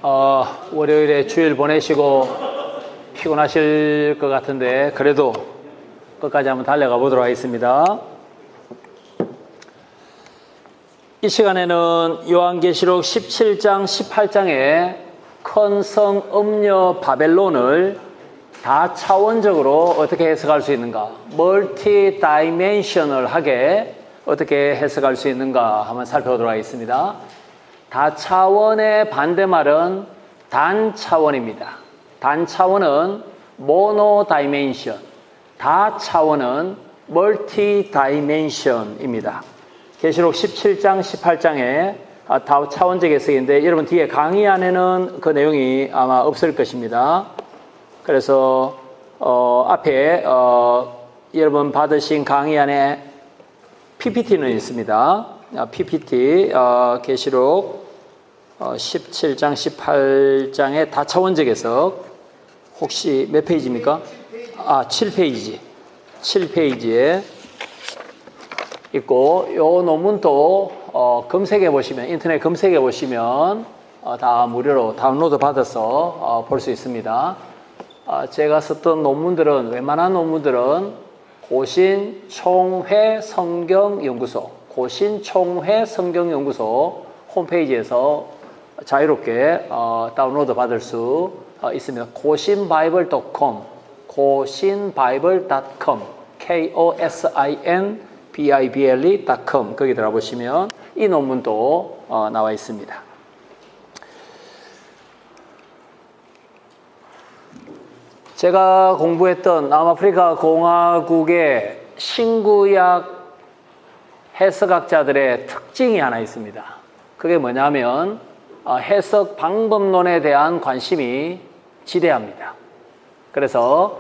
월요일에 주일 보내시고 피곤하실 것 같은데 그래도 끝까지 한번 달려가 보도록 하겠습니다. 이 시간에는 요한계시록 17장, 18장에 큰 성 음녀 바벨론을 다차원적으로 어떻게 해석할 수 있는가, 멀티 다이멘셔널하게 어떻게 해석할 수 있는가 한번 살펴보도록 하겠습니다. 다차원의 반대말은 단차원입니다. 단차원은 모노 다이멘션, 다차원은 멀티 다이멘션입니다. 계시록 17장, 18장에 다차원적 해석인데 여러분 뒤에 강의 안에는 그 내용이 아마 없을 것입니다. 그래서 앞에 여러분 받으신 강의 안에 PPT는 있습니다. PPT 계시록 17장, 18장의 다차원적 해석 혹시 몇 페이지입니까? 7페이지. 7페이지에 있고 요 논문도 검색해 보시면 인터넷 검색해 보시면 다 무료로 다운로드 받아서 볼 수 있습니다. 제가 썼던 논문들은 웬만한 논문들은 고신총회 성경연구소 고신총회 성경연구소 홈페이지에서 자유롭게 다운로드 받을 수 있습니다. 고신바이블.com 고신바이블.com kosinbible.com 거기 들어보시면 이 논문도 나와 있습니다. 제가 공부했던 남아프리카 공화국의 신구약 해석학자들의 특징이 하나 있습니다. 그게 뭐냐면 해석 방법론에 대한 관심이 지대합니다. 그래서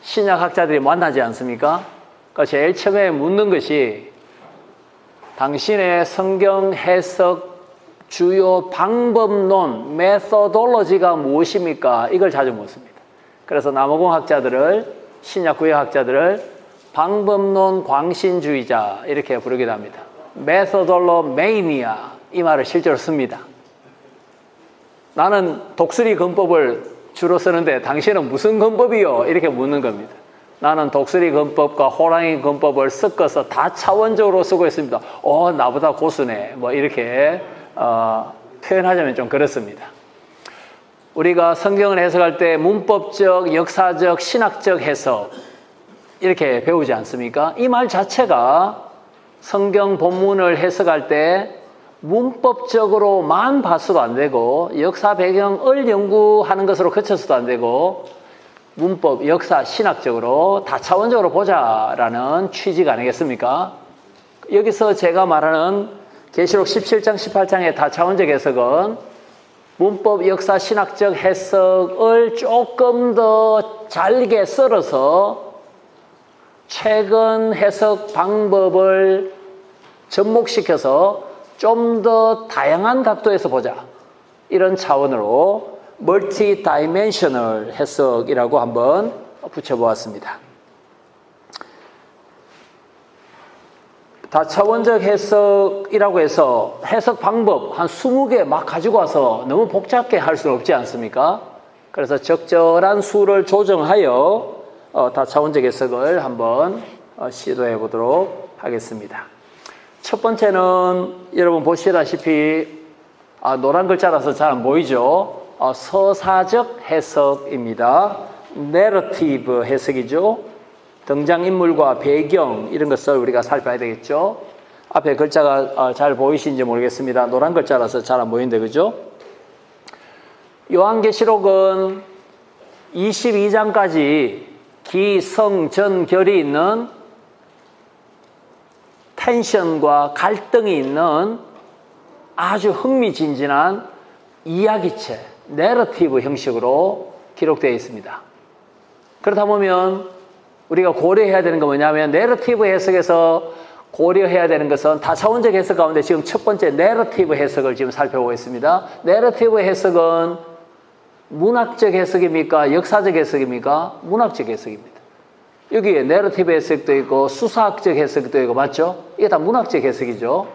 신약학자들이 만나지 않습니까? 그러니까 제일 처음에 묻는 것이 당신의 성경 해석 주요 방법론, 메소돌로지가 무엇입니까? 이걸 자주 묻습니다. 그래서 남아공학자들을, 신약구약학자들을 방법론 광신주의자 이렇게 부르기도 합니다. 메소돌로 메이니아 이 말을 실제로 씁니다. 나는 독수리 건법을 주로 쓰는데 당신은 무슨 건법이요? 이렇게 묻는 겁니다. 나는 독수리 건법과 호랑이 건법을 섞어서 다차원적으로 쓰고 있습니다. 나보다 고수네. 뭐 이렇게 표현하자면 좀 그렇습니다. 우리가 성경을 해석할 때 문법적, 역사적, 신학적 해석 이렇게 배우지 않습니까? 이 말 자체가 성경 본문을 해석할 때 문법적으로만 봐서도 안 되고 역사 배경을 연구하는 것으로 그쳐서도 안 되고 문법, 역사, 신학적으로 다차원적으로 보자라는 취지가 아니겠습니까? 여기서 제가 말하는 계시록 17장, 18장의 다차원적 해석은 문법, 역사, 신학적 해석을 조금 더 잘게 썰어서 최근 해석 방법을 접목시켜서 좀 더 다양한 각도에서 보자. 이런 차원으로 멀티 다이멘셔널 해석이라고 한번 붙여보았습니다. 다차원적 해석이라고 해서 해석 방법 한 20개 막 가지고 와서 너무 복잡게 할 수는 없지 않습니까? 그래서 적절한 수를 조정하여 다차원적 해석을 한번 시도해 보도록 하겠습니다. 첫 번째는 여러분 보시다시피 노란 글자라서 잘 안 보이죠? 서사적 해석입니다. 내러티브 해석이죠. 등장인물과 배경 이런 것을 우리가 살펴야 되겠죠. 앞에 글자가 잘 보이시는지 모르겠습니다. 노란 글자라서 잘 안 보이는데 그죠? 요한계시록은 22장까지 기성전결이 있는 텐션과 갈등이 있는 아주 흥미진진한 이야기체, 내러티브 형식으로 기록되어 있습니다. 그렇다 보면 우리가 고려해야 되는 건 뭐냐면 내러티브 해석에서 고려해야 되는 것은 다차원적 해석 가운데 지금 첫 번째 내러티브 해석을 지금 살펴보고 있습니다. 내러티브 해석은 문학적 해석입니까? 역사적 해석입니까? 문학적 해석입니다. 여기에 내러티브 해석도 있고 수사학적 해석도 있고 맞죠? 이게 다 문학적 해석이죠.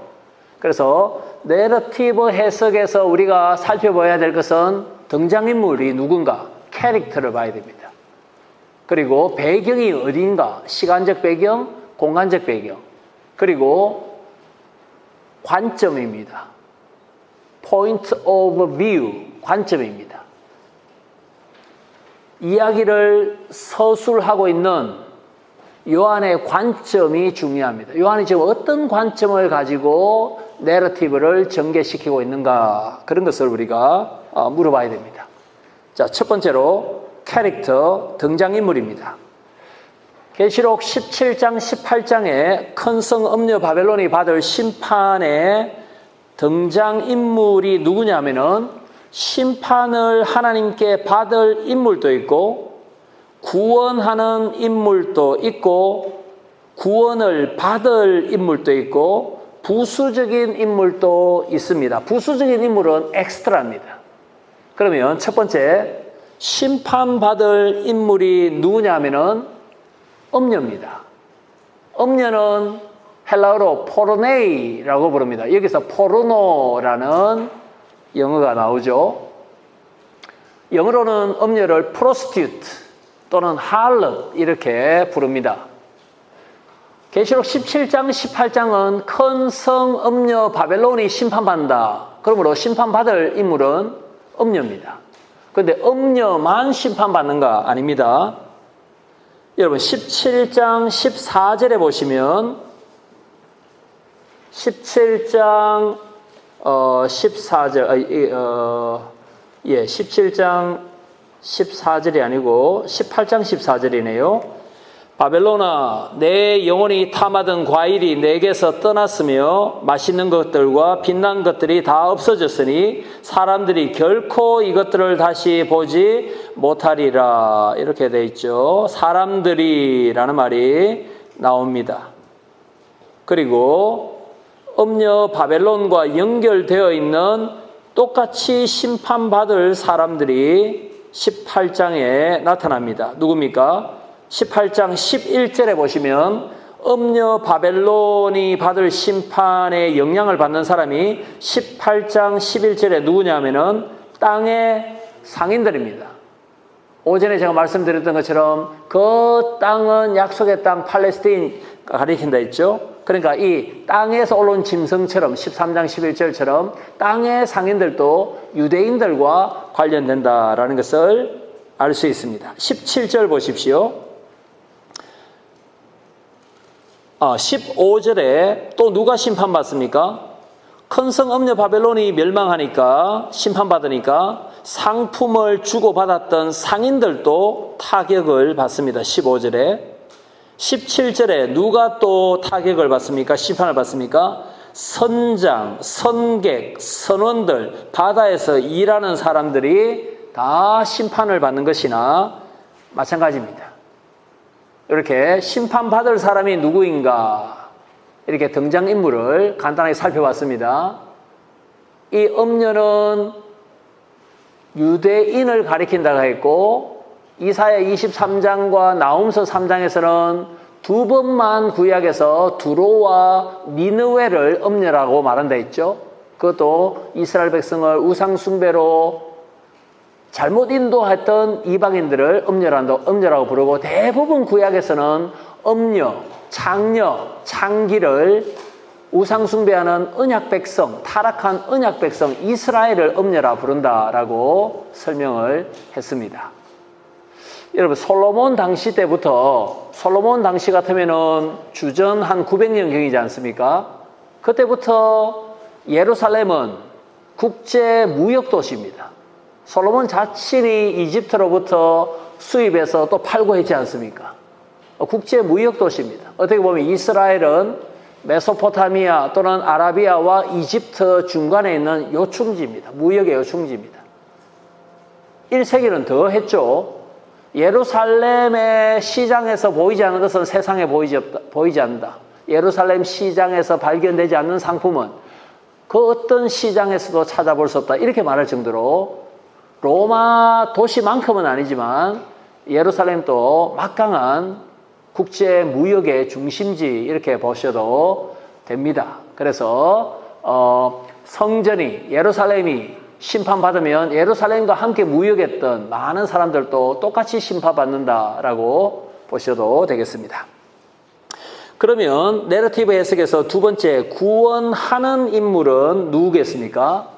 그래서 내러티브 해석에서 우리가 살펴봐야 될 것은 등장인물이 누군가, 캐릭터를 봐야 됩니다. 그리고 배경이 어디인가, 시간적 배경, 공간적 배경, 그리고 관점입니다. point of view, 관점입니다. 이야기를 서술하고 있는 요한의 관점이 중요합니다. 요한이 지금 어떤 관점을 가지고 내러티브를 전개시키고 있는가, 그런 것을 우리가 물어봐야 됩니다. 자, 첫 번째로 캐릭터, 등장인물입니다. 계시록 17장, 18장에 큰 성 음녀 바벨론이 받을 심판의 등장인물이 누구냐면은 심판을 하나님께 받을 인물도 있고 구원하는 인물도 있고 구원을 받을 인물도 있고 부수적인 인물도 있습니다. 부수적인 인물은 엑스트라입니다. 그러면 첫 번째 심판받을 인물이 누구냐면은 음녀입니다. 음녀는 헬라어로 포르네이라고 부릅니다. 여기서 포르노라는 영어가 나오죠. 영어로는 음녀를 prostitute 또는 harlot 이렇게 부릅니다. 계시록 17장, 18장은 큰 성 음녀 바벨론이 심판받는다. 그러므로 심판받을 인물은 음녀입니다. 그런데 음녀만 심판받는가? 아닙니다. 여러분 17장 14절에 보시면 17장 14절 17장 14절이 아니고 18장 14절이네요. 바벨론아, 내 영혼이 탐하던 과일이 내게서 떠났으며 맛있는 것들과 빛난 것들이 다 없어졌으니 사람들이 결코 이것들을 다시 보지 못하리라. 이렇게 돼 있죠. 사람들이라는 말이 나옵니다. 그리고 음녀 바벨론과 연결되어 있는 똑같이 심판받을 사람들이 18장에 나타납니다. 누굽니까? 18장 11절에 보시면 음녀 바벨론이 받을 심판의 영향을 받는 사람이 18장 11절에 누구냐면은 땅의 상인들입니다. 오전에 제가 말씀드렸던 것처럼 그 땅은 약속의 땅 팔레스틴 가리킨다 했죠. 그러니까 이 땅에서 올라온 짐승처럼 13장 11절처럼 땅의 상인들도 유대인들과 관련된다라는 것을 알 수 있습니다. 17절 보십시오. 15절에 또 누가 심판받습니까? 큰 성 음녀 바벨론이 멸망하니까 심판받으니까 상품을 주고받았던 상인들도 타격을 받습니다. 15절에 17절에 누가 또 타격을 받습니까? 심판을 받습니까? 선장, 선객, 선원들, 바다에서 일하는 사람들이 다 심판을 받는 것이나 마찬가지입니다. 이렇게 심판받을 사람이 누구인가 이렇게 등장인물을 간단하게 살펴봤습니다. 이 음녀는 유대인을 가리킨다고 했고 이사야 23장과 나홈서 3장에서는 두 번만 구약에서 두로와 니느웨를 음녀라고 말한다 했죠. 그것도 이스라엘 백성을 우상 숭배로 잘못 인도했던 이방인들을 음녀라고 부르고 대부분 구약에서는 음녀, 창녀, 창기를 우상 숭배하는 언약 백성, 타락한 언약 백성 이스라엘을 음녀라 부른다라고 설명을 했습니다. 여러분 솔로몬 당시 때부터 솔로몬 당시 같으면은 주전 한 900년경이지 않습니까? 그때부터 예루살렘은 국제 무역 도시입니다. 솔로몬 자신이 이집트로부터 수입해서 또 팔고 했지 않습니까? 국제 무역 도시입니다. 어떻게 보면 이스라엘은 메소포타미아 또는 아라비아와 이집트 중간에 있는 요충지입니다. 무역의 요충지입니다. 1세기는 더 했죠. 예루살렘의 시장에서 보이지 않는 것은 세상에 보이지 않는다. 예루살렘 시장에서 발견되지 않는 상품은 그 어떤 시장에서도 찾아볼 수 없다. 이렇게 말할 정도로 로마 도시만큼은 아니지만 예루살렘도 막강한 국제 무역의 중심지 이렇게 보셔도 됩니다. 그래서 성전이 예루살렘이 심판받으면 예루살렘과 함께 무역했던 많은 사람들도 똑같이 심판받는다라고 보셔도 되겠습니다. 그러면 내러티브 해석에서 두 번째 구원하는 인물은 누구겠습니까?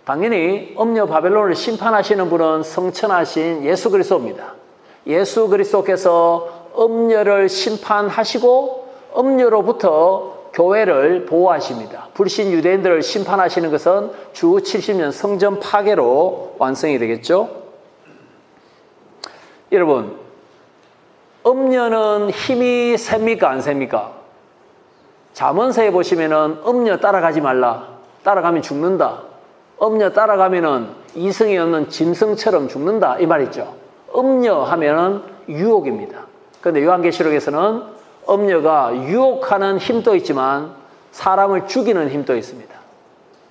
당연히 음녀 바벨론을 심판하시는 분은 성천하신 예수 그리스도입니다. 예수 그리스도께서 음녀를 심판하시고 음녀로부터 교회를 보호하십니다. 불신 유대인들을 심판하시는 것은 주 70년 성전 파괴로 완성이 되겠죠. 여러분, 음녀는 힘이 셉니까 안 셉니까? 잠언서에 보시면은 음녀 따라가지 말라. 따라가면 죽는다. 음녀 따라가면은 이승이 없는 짐승처럼 죽는다. 이 말 있죠. 음녀 하면은 유혹입니다. 그런데 요한계시록에서는 음녀가 유혹하는 힘도 있지만 사람을 죽이는 힘도 있습니다.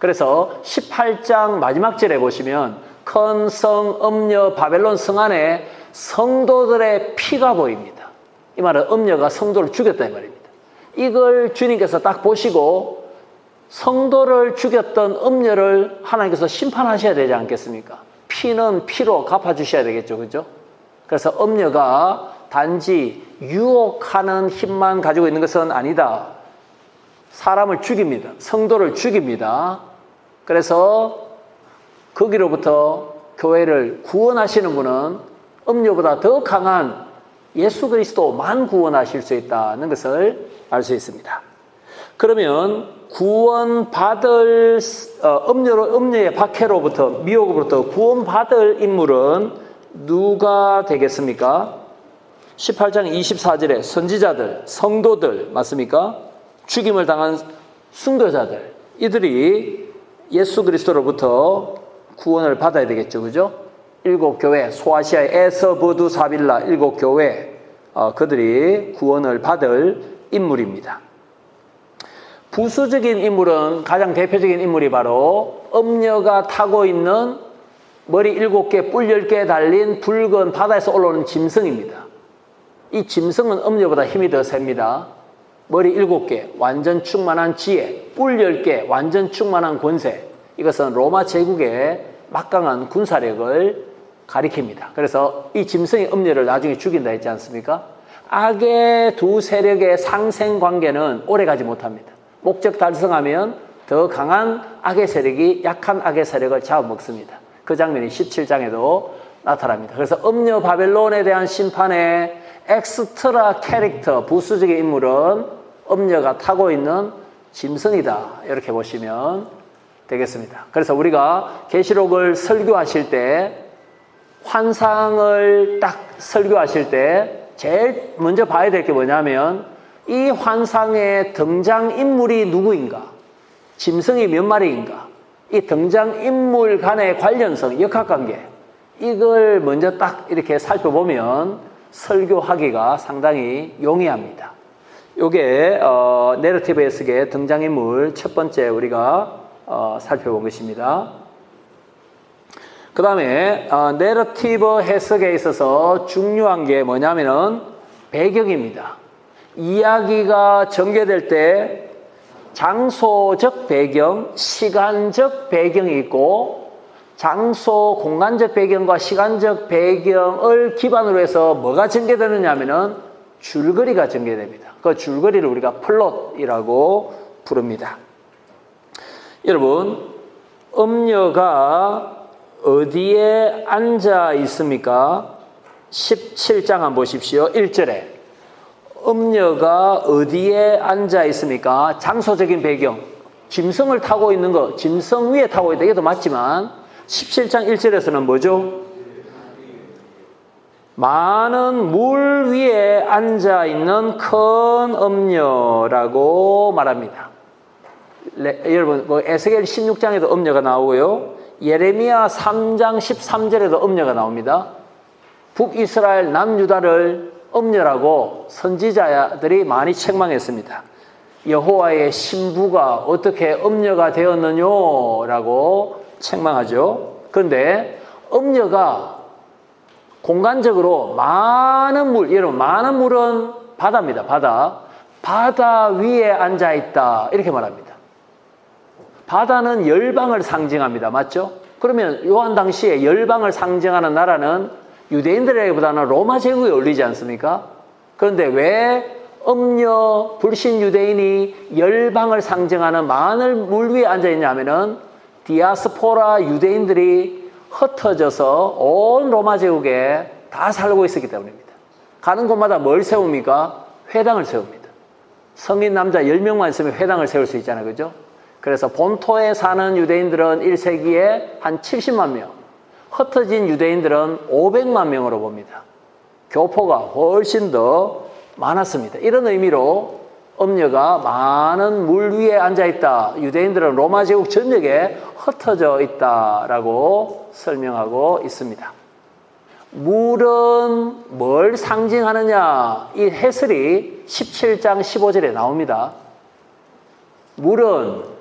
그래서 18장 마지막 절에 보시면 큰 성 음녀 바벨론 성 안에 성도들의 피가 보입니다. 이 말은 음녀가 성도를 죽였다 이 말입니다. 이걸 주님께서 딱 보시고 성도를 죽였던 음녀를 하나님께서 심판하셔야 되지 않겠습니까? 피는 피로 갚아주셔야 되겠죠. 그죠? 그래서 음녀가 단지 유혹하는 힘만 가지고 있는 것은 아니다. 사람을 죽입니다. 성도를 죽입니다. 그래서 거기로부터 교회를 구원하시는 분은 음녀보다 더 강한 예수 그리스도만 구원하실 수 있다는 것을 알 수 있습니다. 그러면 구원받을 음녀의 박해로부터 미혹으로부터 구원받을 인물은 누가 되겠습니까? 18장 24절에 선지자들, 성도들 맞습니까? 죽임을 당한 순교자들 이들이 예수 그리스도로부터 구원을 받아야 되겠죠. 그죠? 7교회 소아시아의 에서버두 사빌라 7교회 그들이 구원을 받을 인물입니다. 부수적인 인물은 가장 대표적인 인물이 바로 음녀가 타고 있는 머리 7개, 뿔 10개 달린 붉은 바다에서 올라오는 짐승입니다. 이 짐승은 음녀보다 힘이 더 셉니다. 머리 7개, 완전 충만한 지혜, 뿔 10개, 완전 충만한 권세. 이것은 로마 제국의 막강한 군사력을 가리킵니다. 그래서 이 짐승이 음녀를 나중에 죽인다 했지 않습니까? 악의 두 세력의 상생 관계는 오래가지 못합니다. 목적 달성하면 더 강한 악의 세력이 약한 악의 세력을 잡아먹습니다. 그 장면이 17장에도 나타납니다. 그래서 음녀 바벨론에 대한 심판의 엑스트라 캐릭터, 부수적인 인물은 음녀가 타고 있는 짐승이다. 이렇게 보시면 되겠습니다. 그래서 우리가 계시록을 설교하실 때 환상을 딱 설교하실 때 제일 먼저 봐야 될 게 뭐냐면 이 환상의 등장인물이 누구인가? 짐승이 몇 마리인가? 이 등장인물 간의 관련성, 역학관계 이걸 먼저 딱 이렇게 살펴보면 설교하기가 상당히 용이합니다. 이게 내러티브 해석의 등장인물 첫 번째 우리가 살펴본 것입니다. 그 다음에 내러티브 해석에 있어서 중요한 게 뭐냐면은 배경입니다. 이야기가 전개될 때 장소적 배경, 시간적 배경이 있고 장소, 공간적 배경과 시간적 배경을 기반으로 해서 뭐가 전개되느냐 하면은 줄거리가 전개됩니다. 그 줄거리를 우리가 플롯이라고 부릅니다. 여러분, 음녀가 어디에 앉아 있습니까? 17장 한번 보십시오. 1절에 음녀가 어디에 앉아 있습니까? 장소적인 배경, 짐승을 타고 있는 거, 짐승 위에 타고 있다. 이것도 맞지만 17장 1절에서는 뭐죠? 많은 물 위에 앉아 있는 큰 음녀라고 말합니다. 여러분, 에스겔 16장에도 음녀가 나오고요. 예레미야 3장 13절에도 음녀가 나옵니다. 북이스라엘 남유다를 음녀라고 선지자들이 많이 책망했습니다. 여호와의 신부가 어떻게 음녀가 되었느냐라고 책망하죠. 그런데 음녀가 공간적으로 많은 물, 여러분 많은 물은 바다입니다. 바다 위에 앉아있다 이렇게 말합니다. 바다는 열방을 상징합니다. 맞죠? 그러면 요한 당시에 열방을 상징하는 나라는 유대인들에게보다는 로마 제국에 어울리지 않습니까? 그런데 왜 음녀 불신 유대인이 열방을 상징하는 많은 물 위에 앉아 있냐면은 디아스포라 유대인들이 흩어져서 온 로마 제국에 다 살고 있었기 때문입니다. 가는 곳마다 뭘 세웁니까? 회당을 세웁니다. 성인 남자 10명만 있으면 회당을 세울 수 있잖아요. 그죠? 그래서 본토에 사는 유대인들은 1세기에 한 70만 명, 흩어진 유대인들은 500만 명으로 봅니다. 교포가 훨씬 더 많았습니다. 이런 의미로 음녀가 많은 물 위에 앉아있다. 유대인들은 로마 제국 전역에 흩어져 있다라고 설명하고 있습니다. 물은 뭘 상징하느냐? 이 해설이 17장 15절에 나옵니다. 물은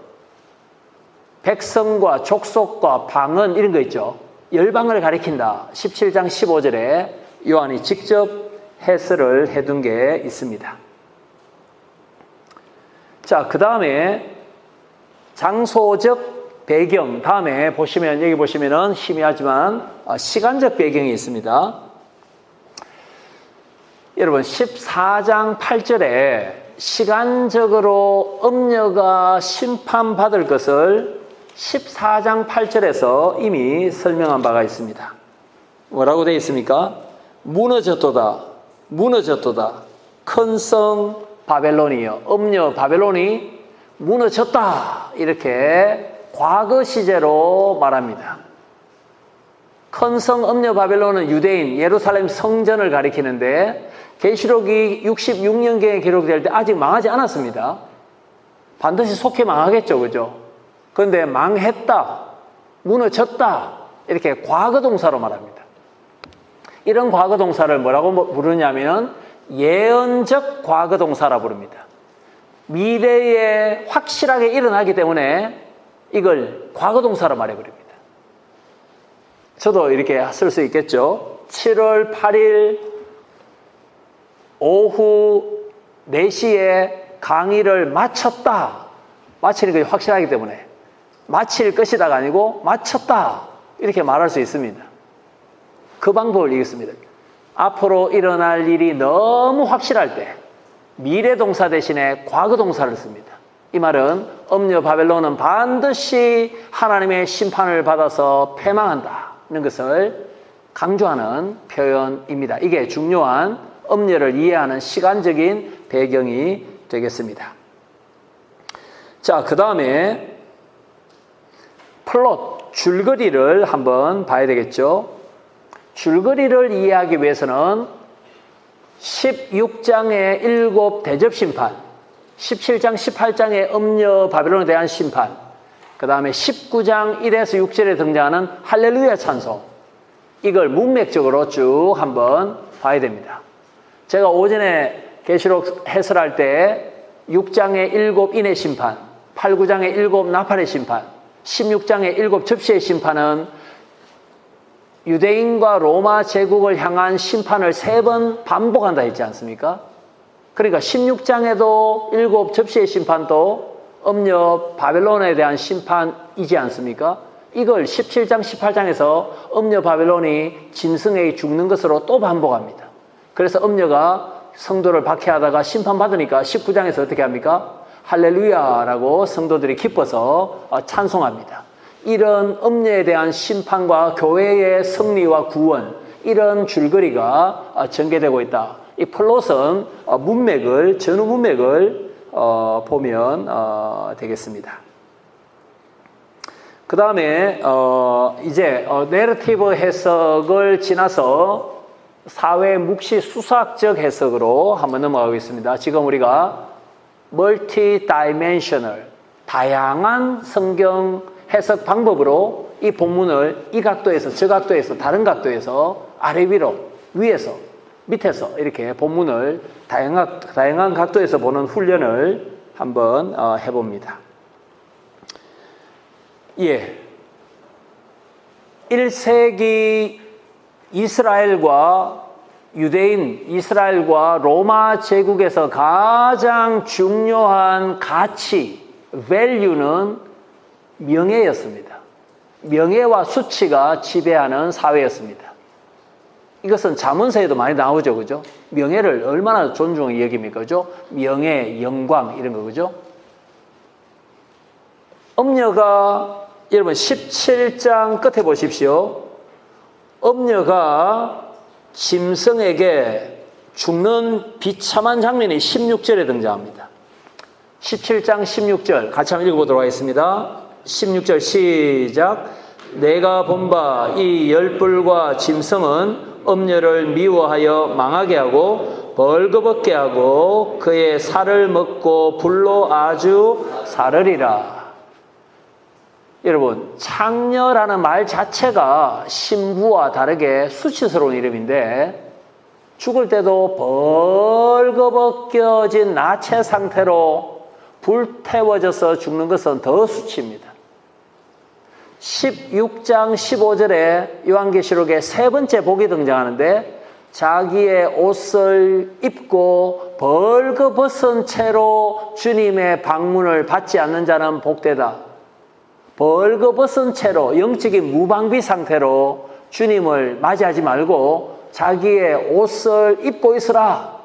백성과 족속과 방언 이런 거 있죠. 열방을 가리킨다. 17장 15절에 요한이 직접 해설을 해둔 게 있습니다. 자, 그 다음에 장소적 배경, 다음에 보시면, 여기 보시면은 희미하지만 시간적 배경이 있습니다. 여러분, 14장 8절에 시간적으로 음녀가 심판받을 것을 14장 8절에서 이미 설명한 바가 있습니다. 뭐라고 되어 있습니까? 무너졌도다. 무너졌도다. 큰 성 바벨론이요. 음녀 바벨론이 무너졌다. 이렇게 과거 시제로 말합니다. 큰 성 음녀 바벨론은 유대인 예루살렘 성전을 가리키는데 계시록이 66년경에 기록될 때 아직 망하지 않았습니다. 반드시 속히 망하겠죠. 그죠? 그런데 망했다. 무너졌다. 이렇게 과거 동사로 말합니다. 이런 과거 동사를 뭐라고 부르냐면 예언적 과거 동사라 부릅니다. 미래에 확실하게 일어나기 때문에 이걸 과거 동사로 말해버립니다. 저도 이렇게 쓸 수 있겠죠. 7월 8일 오후 4시에 강의를 마쳤다. 마치는 것이 확실하기 때문에 마칠 것이다가 아니고 마쳤다. 이렇게 말할 수 있습니다. 그 방법을 이겼습니다. 앞으로 일어날 일이 너무 확실할 때 미래 동사 대신에 과거 동사를 씁니다. 이 말은 음녀 바벨론은 반드시 하나님의 심판을 받아서 패망한다는 것을 강조하는 표현입니다. 이게 중요한 음녀를 이해하는 시간적인 배경이 되겠습니다. 자, 그 다음에 플롯, 줄거리를 한번 봐야 되겠죠. 줄거리를 이해하기 위해서는 16장의 7 대접심판, 17장 18장의 음녀 바벨론에 대한 심판, 그 다음에 19장 1에서 6절에 등장하는 할렐루야 찬송, 이걸 문맥적으로 쭉 한번 봐야 됩니다. 제가 오전에 계시록 해설할 때 6장의 7 인의 심판, 8, 9장의 7 나팔의 심판, 16장의 7 접시의 심판은 유대인과 로마 제국을 향한 심판을 3번 반복한다 했지 않습니까? 그러니까 16장에도 7 접시의 심판도 음녀 바벨론에 대한 심판이지 않습니까? 이걸 17장, 18장에서 음녀 바벨론이 짐승에 죽는 것으로 또 반복합니다. 그래서 음녀가 성도를 박해하다가 심판받으니까 19장에서 어떻게 합니까? 할렐루야라고 성도들이 기뻐서 찬송합니다. 이런 음녀에 대한 심판과 교회의 승리와 구원, 이런 줄거리가 전개되고 있다. 이 플롯은 문맥을, 전후 문맥을 보면 되겠습니다. 그 다음에 이제 내러티브 해석을 지나서 사회 묵시 수사학적 해석으로 한번 넘어가겠습니다. 지금 우리가 멀티 다이멘셔널, 다양한 성경 해석 방법으로 이 본문을 이 각도에서 저 각도에서 다른 각도에서 아래 위로 위에서 밑에서 이렇게 본문을 다양한 각도에서 보는 훈련을 한번 해봅니다. 예, 1세기 이스라엘과 유대인, 이스라엘과 로마 제국에서 가장 중요한 가치, value는 명예였습니다. 명예와 수치가 지배하는 사회였습니다. 이것은 잠언서에도 많이 나오죠, 그죠? 명예를 얼마나 존중히 여깁니까, 그죠? 명예, 영광 이런 거, 그죠? 엄녀가 여러분 17장 끝에 보십시오. 엄녀가 짐승에게 죽는 비참한 장면이 16절에 등장합니다. 17장 16절 같이 한번 읽어보도록 하겠습니다. 16절 시작. 내가 본 바 이 열불과 짐승은 엄녀를 미워하여 망하게 하고 벌거벗게 하고 그의 살을 먹고 불로 아주 사르리라. 여러분, 창녀라는 말 자체가 신부와 다르게 수치스러운 이름인데 죽을 때도 벌거벗겨진 나체 상태로 불태워져서 죽는 것은 더 수치입니다. 16장 15절에 요한계시록의 세 번째 복이 등장하는데 자기의 옷을 입고 벌거벗은 채로 주님의 방문을 받지 않는 자는 복되다. 벌거벗은 채로 영적인 무방비 상태로 주님을 맞이하지 말고 자기의 옷을 입고 있으라.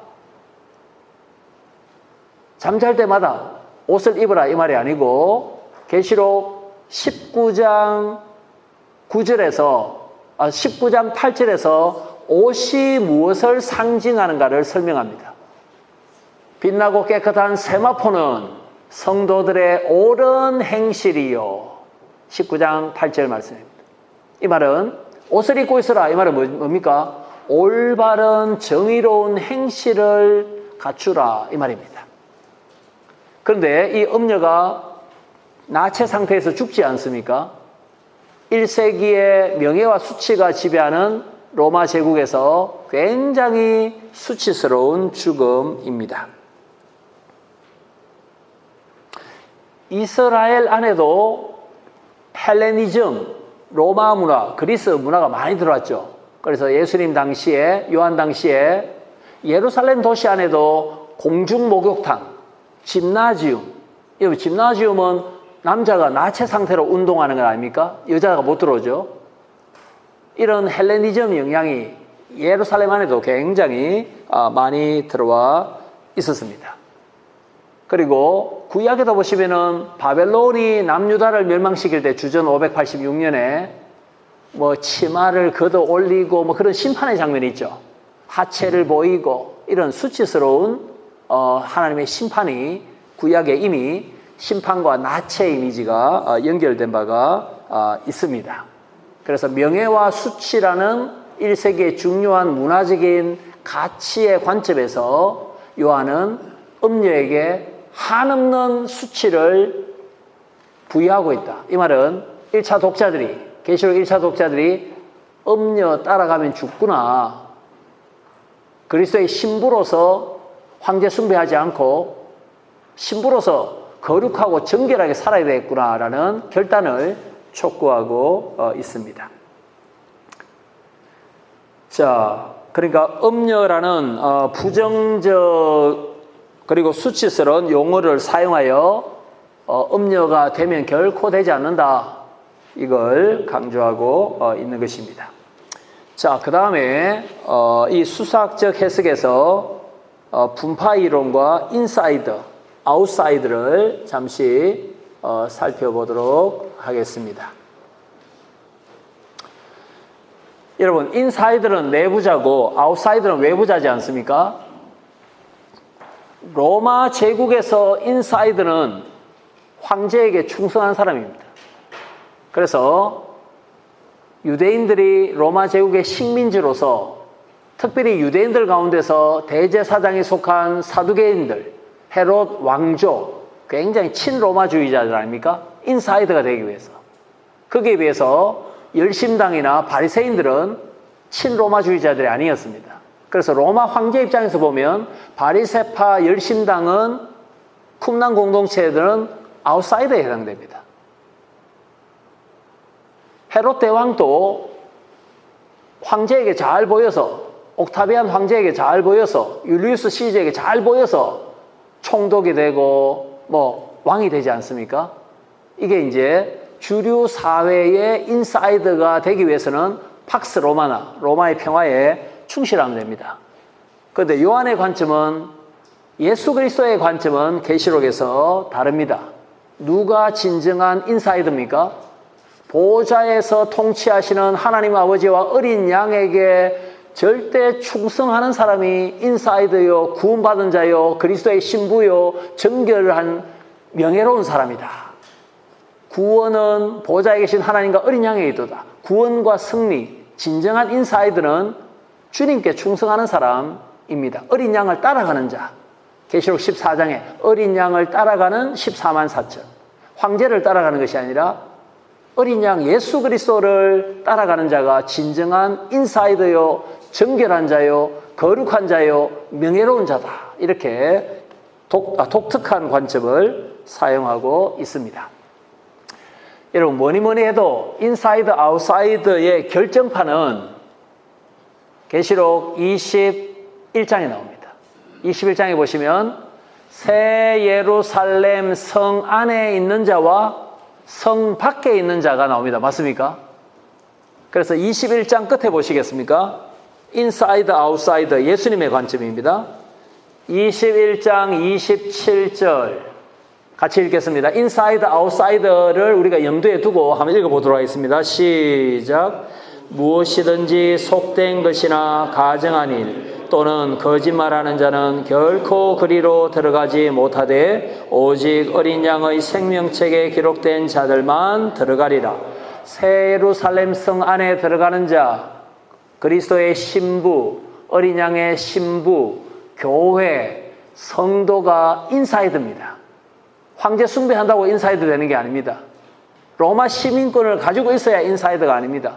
잠잘 때마다 옷을 입으라 이 말이 아니고 계시록 19장 8절에서 옷이 무엇을 상징하는가를 설명합니다. 빛나고 깨끗한 세마포는 성도들의 옳은 행실이요. 19장 8절 말씀입니다. 이 말은 옷을 입고 있으라 이 말은 뭡니까? 올바른 정의로운 행실을 갖추라 이 말입니다. 그런데 이 엄녀가 나체 상태에서 죽지 않습니까? 1세기의 명예와 수치가 지배하는 로마 제국에서 굉장히 수치스러운 죽음입니다. 이스라엘 안에도 헬레니즘, 로마 문화, 그리스 문화가 많이 들어왔죠. 그래서 예수님 당시에, 요한 당시에 예루살렘 도시 안에도 공중 목욕탕, 짐나지움, 여러분 짐나지움은 남자가 나체 상태로 운동하는 건 아닙니까? 여자가 못 들어오죠. 이런 헬레니즘 영향이 예루살렘 안에도 굉장히 많이 들어와 있었습니다. 그리고 구약에도 보시면은 바벨론이 남유다를 멸망시킬 때 주전 586년에 뭐 치마를 걷어 올리고 뭐 그런 심판의 장면이 있죠. 하체를 보이고 이런 수치스러운 하나님의 심판이 구약에 이미 심판과 나체 이미지가 연결된 바가 있습니다. 그래서 명예와 수치라는 1세기의 중요한 문화적인 가치의 관점에서 요한은 엄녀에게 한없는 수치를 부여하고 있다. 이 말은 1차 독자들이, 계시록 1차 독자들이 엄녀 따라가면 죽구나. 그리스도의 신부로서 황제 숭배하지 않고 신부로서 거룩하고 정결하게 살아야 되겠구나라는 결단을 촉구하고 있습니다. 자, 그러니까 엄녀라는 부정적 그리고 수치스러운 용어를 사용하여 엄녀가 되면 결코 되지 않는다. 이걸 강조하고 있는 것입니다. 자, 그 다음에 이 수사학적 해석에서 분파 이론과 인사이드, 아웃사이드를 잠시 살펴보도록 하겠습니다. 여러분, 인사이드는 내부자고 아웃사이드는 외부자지 않습니까? 로마 제국에서 인사이드는 황제에게 충성한 사람입니다. 그래서 유대인들이 로마 제국의 식민지로서 특별히 유대인들 가운데서 대제사장에 속한 사두개인들, 헤롯 왕조, 굉장히 친로마주의자들 아닙니까? 인사이드가 되기 위해서. 거기에 비해서 열심당이나 바리새인들은 친로마주의자들이 아니었습니다. 그래서 로마 황제 입장에서 보면 바리새파 열심당은 쿰난 공동체들은 아웃사이더에 해당됩니다. 헤롯 대왕도 황제에게 잘 보여서, 옥타비안 황제에게 잘 보여서, 율리우스 시저에게 잘 보여서 총독이 되고 뭐 왕이 되지 않습니까? 이게 이제 주류 사회의 인사이드가 되기 위해서는 팍스 로마나, 로마의 평화에 충실하면 됩니다. 그런데 요한의 관점은, 예수 그리스도의 관점은 계시록에서 다릅니다. 누가 진정한 인사이드입니까? 보좌에서 통치하시는 하나님 아버지와 어린 양에게 절대 충성하는 사람이 인사이드요, 구원받은 자요, 그리스도의 신부요, 정결한 명예로운 사람이다. 구원은 보좌에 계신 하나님과 어린 양에게 있도다. 구원과 승리, 진정한 인사이드는 주님께 충성하는 사람입니다. 어린 양을 따라가는 자. 계시록 14장에 어린 양을 따라가는 14만 4천. 황제를 따라가는 것이 아니라 어린 양 예수 그리스도를 따라가는 자가 진정한 인사이드요, 정결한 자요, 거룩한 자요, 명예로운 자다. 이렇게 독특한 관점을 사용하고 있습니다. 여러분, 뭐니 해도 인사이드, 아웃사이드의 결정판은 계시록 21장에 나옵니다. 21장에 보시면 새 예루살렘 성 안에 있는 자와 성 밖에 있는 자가 나옵니다. 맞습니까? 그래서 21장 끝에 보시겠습니까? 인사이드, 아웃사이드, 예수님의 관점입니다. 21장 27절 같이 읽겠습니다. 인사이드, 아웃사이드를 우리가 염두에 두고 한번 읽어보도록 하겠습니다. 시작. 무엇이든지 속된 것이나 가정한 일 또는 거짓말하는 자는 결코 그리로 들어가지 못하되 오직 어린 양의 생명책에 기록된 자들만 들어가리라. 새 예루살렘 성 안에 들어가는 자, 그리스도의 신부, 어린 양의 신부, 교회, 성도가 인사이드입니다. 황제 숭배한다고 인사이드 되는 게 아닙니다. 로마 시민권을 가지고 있어야 인사이드가 아닙니다.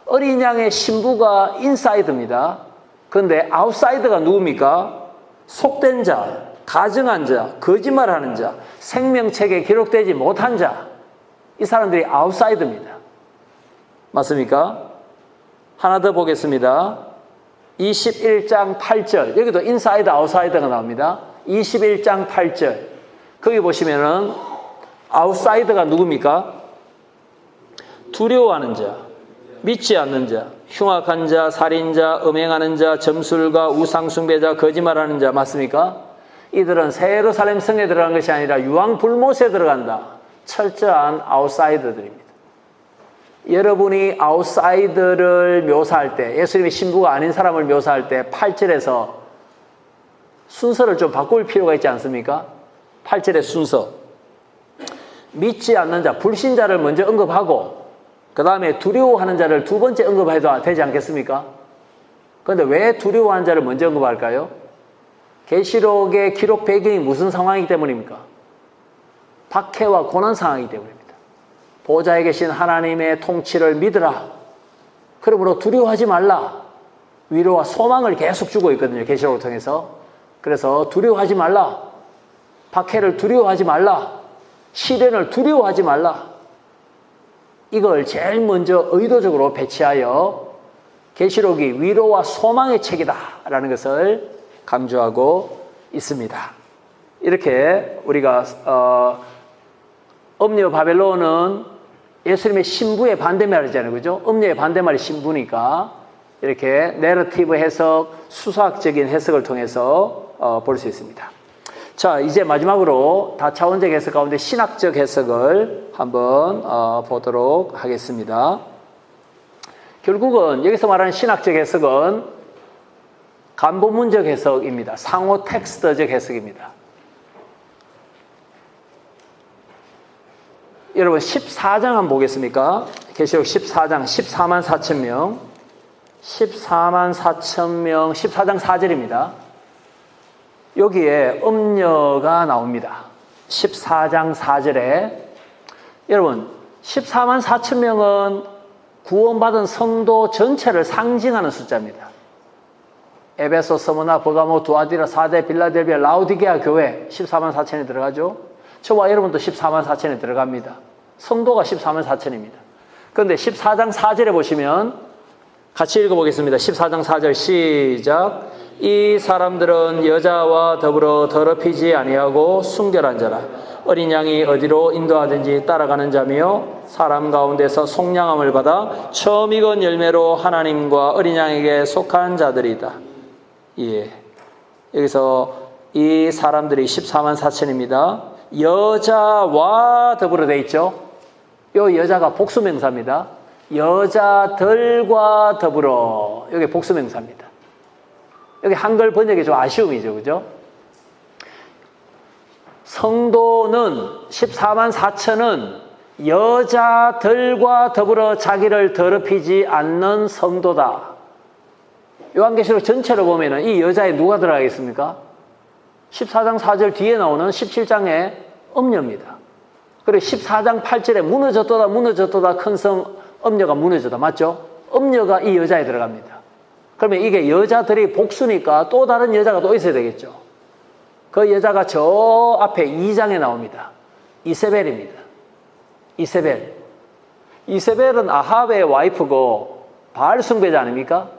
어린 양의 신부가 인사이드입니다. 그런데 아웃사이드가 누굽니까? 속된 자, 가증한 자, 거짓말하는 자, 생명책에 기록되지 못한 자, 이 사람들이 아웃사이드입니다. 맞습니까? 하나 더 보겠습니다. 21장 8절, 여기도 인사이드, 아웃사이드가 나옵니다. 21장 8절, 거기 보시면은 아웃사이드가 누굽니까? 두려워하는 자, 믿지 않는 자, 흉악한 자, 살인자, 음행하는 자, 점술가, 우상숭배자, 거짓말하는 자, 맞습니까? 이들은 새 예루살렘 성에 들어간 것이 아니라 유황불못에 들어간다. 철저한 아웃사이더들입니다. 여러분이 아웃사이더를 묘사할 때, 예수님의 신부가 아닌 사람을 묘사할 때 8절에서 순서를 좀 바꿀 필요가 있지 않습니까? 8절의 순서. 믿지 않는 자, 불신자를 먼저 언급하고 그 다음에 두려워하는 자를 두 번째 언급해도 되지 않겠습니까? 그런데 왜 두려워하는 자를 먼저 언급할까요? 계시록의 기록 배경이 무슨 상황이기 때문입니까? 박해와 고난 상황이기 때문입니다. 보좌에 계신 하나님의 통치를 믿으라. 그러므로 두려워하지 말라. 위로와 소망을 계속 주고 있거든요. 계시록을 통해서. 그래서 두려워하지 말라. 박해를 두려워하지 말라. 시련을 두려워하지 말라. 이걸 제일 먼저 의도적으로 배치하여 계시록이 위로와 소망의 책이다라는 것을 강조하고 있습니다. 이렇게 우리가 음녀 바벨론은 예수님의 신부의 반대말이잖아요. 그죠? 음녀의 반대말이 신부니까 이렇게 내러티브 해석, 수사학적인 해석을 통해서 볼 수 있습니다. 자, 이제 마지막으로 다차원적 해석 가운데 신학적 해석을 한번 보도록 하겠습니다. 결국은 여기서 말하는 신학적 해석은 간본문적 해석입니다. 상호 텍스트적 해석입니다. 여러분 14장 한번 보겠습니까? 계시록 14장 14만 4천 명 14만 4천 명 14장 4절입니다. 여기에 음녀가 나옵니다. 14장 4절에 여러분 14만 4천 명은 구원받은 성도 전체를 상징하는 숫자입니다. 에베소, 스무나, 버가모, 두아디라, 사데, 빌라델비아, 라우디게아 교회 14만 4천에 들어가죠. 저와 여러분도 14만 4천에 들어갑니다. 성도가 14만 4천입니다. 그런데 14장 4절에 보시면 같이 읽어보겠습니다. 14장 4절 시작. 이 사람들은 여자와 더불어 더럽히지 아니하고 순결한 자라. 어린 양이 어디로 인도하든지 따라가는 자며 사람 가운데서 속량함을 받아 처음 익은 열매로 하나님과 어린 양에게 속한 자들이다. 예. 여기서 이 사람들이 14만 4천입니다. 여자와 더불어 돼 있죠. 요 여자가 복수명사입니다. 여자들과 더불어, 여기 복수명사입니다. 여기 한글 번역이 좀 아쉬움이죠, 그죠? 성도는 14만 4천은 여자들과 더불어 자기를 더럽히지 않는 성도다. 요한계시록 전체로 보면은 이 여자에 누가 들어가겠습니까? 14장 4절 뒤에 나오는 17장의 음녀입니다. 그리고 14장 8절에 무너졌도다 큰 성 음녀가 무너졌다. 맞죠? 음녀가 이 여자에 들어갑니다. 그러면 이게 여자들이 복수니까 또 다른 여자가 또 있어야 되겠죠. 그 여자가 저 앞에 2장에 나옵니다. 이세벨입니다. 이세벨은 아합의 와이프고 바알 숭배자 아닙니까?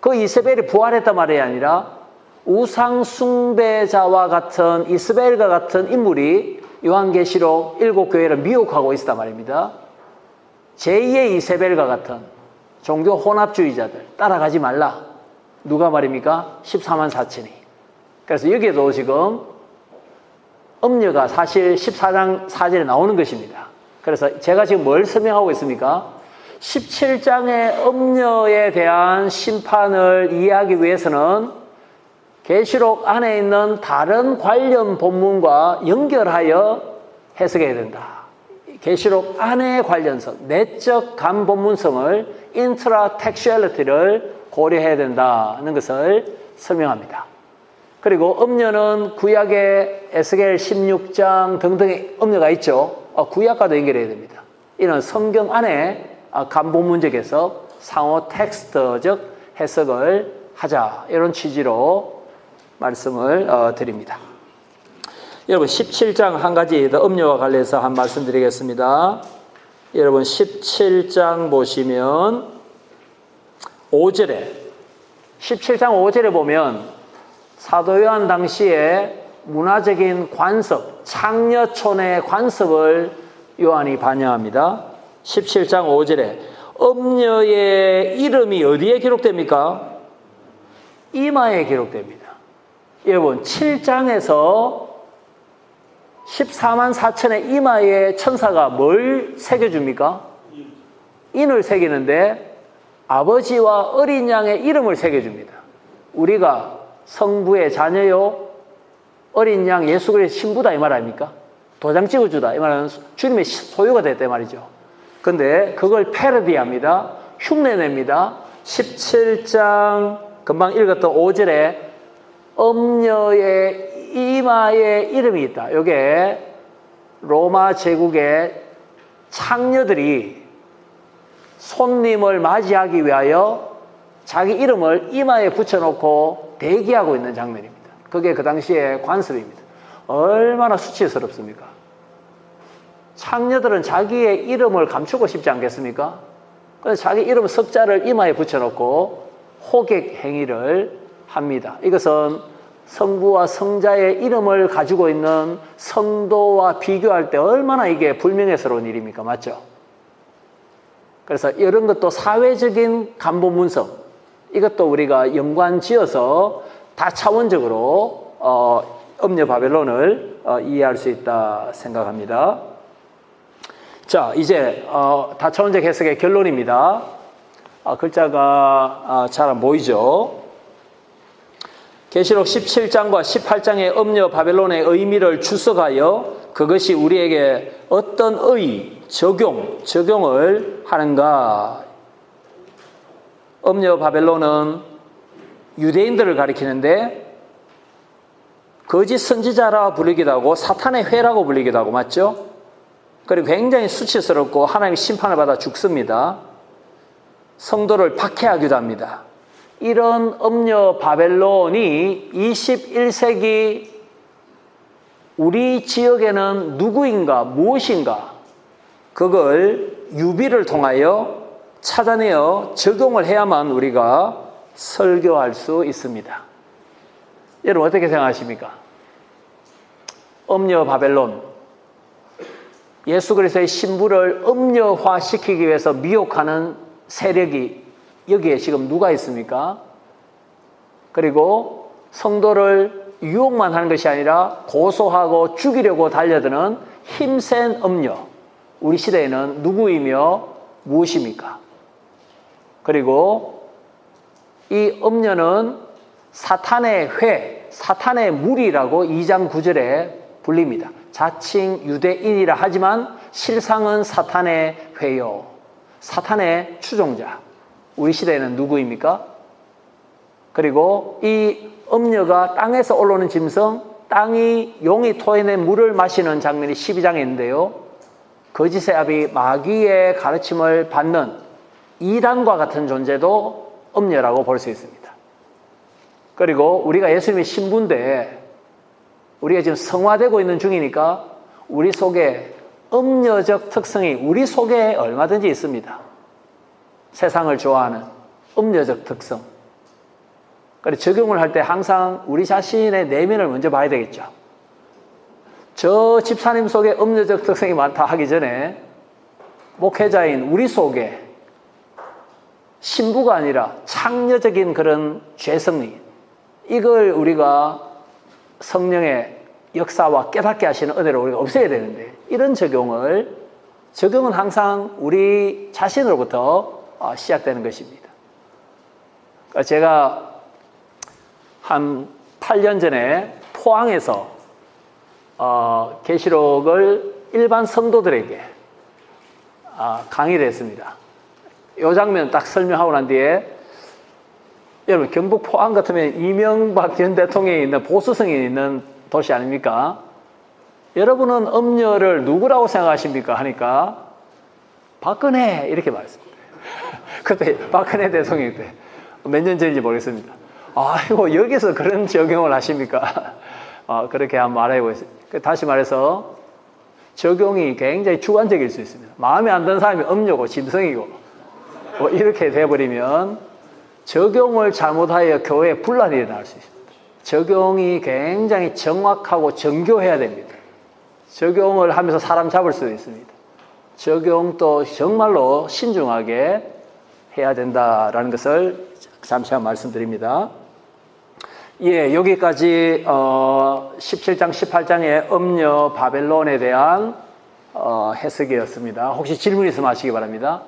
그 이세벨이 부활했단 말이 아니라 우상 숭배자와 같은 이스벨과 같은 인물이 요한계시록 7교회를 미혹하고 있었단 말입니다. 제2의 이세벨과 같은 종교 혼합주의자들 따라가지 말라. 누가 말입니까? 14만 4천이. 그래서 여기에도 지금 음녀가 사실 14장 4절에 나오는 것입니다. 그래서 제가 지금 뭘 설명하고 있습니까? 17장의 음녀에 대한 심판을 이해하기 위해서는 계시록 안에 있는 다른 관련 본문과 연결하여 해석해야 된다. 계시록 안의 관련성, 내적 간본문성을 인트라텍슈얼리티를 고려해야 된다는 것을 설명합니다. 그리고 음녀는 구약의 에스겔 16장 등등의 음녀가 있죠. 구약과도 연결해야 됩니다. 이는 성경 안에 간본문적 해석, 상호 텍스트적 해석을 하자. 이런 취지로 말씀을 드립니다. 여러분 17장 한 가지 더 음료와 관련해서 한 말씀 드리겠습니다. 여러분 17장 보시면 5절에 17장 5절에 보면 사도 요한 당시에 문화적인 관습, 창녀촌의 관습을 요한이 반영합니다. 17장 5절에 음녀의 이름이 어디에 기록됩니까? 이마에 기록됩니다. 여러분 7장에서 14만 4천의 이마에 천사가 뭘 새겨줍니까? 인을 새기는데 아버지와 어린 양의 이름을 새겨줍니다. 우리가 성부의 자녀요 어린 양 예수 그리스도의 신부다 이 말 아닙니까? 도장 찍어주다 이 말은 주님의 소유가 됐다 이 말이죠. 근데 그걸 패러디합니다. 흉내냅니다. 17장 금방 읽었던 5절에 음녀의 이마에 이름이 있다. 이게 로마 제국의 창녀들이 손님을 맞이하기 위하여 자기 이름을 이마에 붙여놓고 대기하고 있는 장면입니다. 그게 그 당시의 관습입니다. 얼마나 수치스럽습니까? 창녀들은 자기의 이름을 감추고 싶지 않겠습니까? 그래서 자기 이름 석자를 이마에 붙여놓고 호객 행위를 합니다. 이것은 성부와 성자의 이름을 가지고 있는 성도와 비교할 때 얼마나 이게 불명예스러운 일입니까? 맞죠? 그래서 이런 것도 사회적인 간본문성, 이것도 우리가 연관지어서 다차원적으로 음녀 바벨론을 이해할 수 있다 생각합니다. 자, 이제 다차원적 해석의 결론입니다. 글자가 잘 안 보이죠? 계시록 17장과 18장의 음녀 바벨론의 의미를 추석하여 그것이 우리에게 어떤 적용을 하는가. 음녀 바벨론은 유대인들을 가리키는데 거짓 선지자라 불리기도 하고 사탄의 회라고 불리기도 하고 맞죠? 그리고 굉장히 수치스럽고 하나님의 심판을 받아 죽습니다. 성도를 박해하기도 합니다. 이런 음녀 바벨론이 21세기 우리 지역에는 누구인가 무엇인가 그걸 유비를 통하여 찾아내어 적용을 해야만 우리가 설교할 수 있습니다. 여러분 어떻게 생각하십니까? 음녀 바벨론, 예수 그리스도의 신부를 음녀화시키기 위해서 미혹하는 세력이 여기에 지금 누가 있습니까? 그리고 성도를 유혹만 하는 것이 아니라 고소하고 죽이려고 달려드는 힘센 음녀, 우리 시대에는 누구이며 무엇입니까? 그리고 이 음녀는 사탄의 회, 사탄의 무리라고 2장 9절에 불립니다. 자칭 유대인이라 하지만 실상은 사탄의 회요, 사탄의 추종자. 우리 시대에는 누구입니까? 그리고 이 음녀가 땅에서 올라오는 짐승, 땅이 용이 토해낸 물을 마시는 장면이 12장에 있는데요. 거짓의 아비 마귀의 가르침을 받는 이단과 같은 존재도 음녀라고 볼 수 있습니다. 그리고 우리가 예수님의 신부인데 우리가 지금 성화되고 있는 중이니까 우리 속에 음녀적 특성이 우리 속에 얼마든지 있습니다. 세상을 좋아하는 음녀적 특성. 그래서 적용을 할 때 항상 우리 자신의 내면을 먼저 봐야 되겠죠. 저 집사님 속에 음녀적 특성이 많다 하기 전에 목회자인 우리 속에 신부가 아니라 창녀적인 그런 죄성이, 이걸 우리가 성령의 역사와 깨닫게 하시는 은혜를 우리가 없애야 되는데, 이런 적용은 항상 우리 자신으로부터 시작되는 것입니다. 제가 한 8년 전에 포항에서 계시록을 일반 성도들에게 강의를 했습니다. 이 장면 딱 설명하고 난 뒤에, 여러분 경북 포항 같으면 이명박 전 대통령이 있는 보수성이 있는 도시 아닙니까? 여러분은 음녀를 누구라고 생각하십니까? 하니까 박근혜 이렇게 말했습니다. 그때 박근혜 대통령 때 몇 년 전인지 모르겠습니다. 아이고 여기서 그런 적용을 하십니까? 그렇게 한번 말해보고 있습니다. 다시 말해서 적용이 굉장히 주관적일 수 있습니다. 마음에 안 드는 사람이 음녀고 짐승이고 이렇게 돼버리면 적용을 잘못하여 교회에 분란이 일어날 수 있습니다. 적용이 굉장히 정확하고 정교해야 됩니다. 적용을 하면서 사람 잡을 수도 있습니다. 적용도 정말로 신중하게 해야 된다라는 것을 잠시 한 말씀드립니다. 예, 여기까지 17장, 18장의 음녀 바벨론에 대한 해석이었습니다. 혹시 질문 있으면 하시기 바랍니다.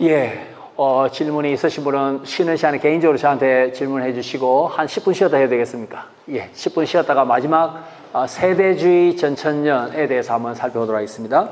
예, 질문이 있으신 분은 쉬는 시간에 개인적으로 저한테 질문해 주시고 한 10분 쉬었다 해도 되겠습니까? 예, 10분 쉬었다가 마지막 세대주의 전천년에 대해서 한번 살펴보도록 하겠습니다.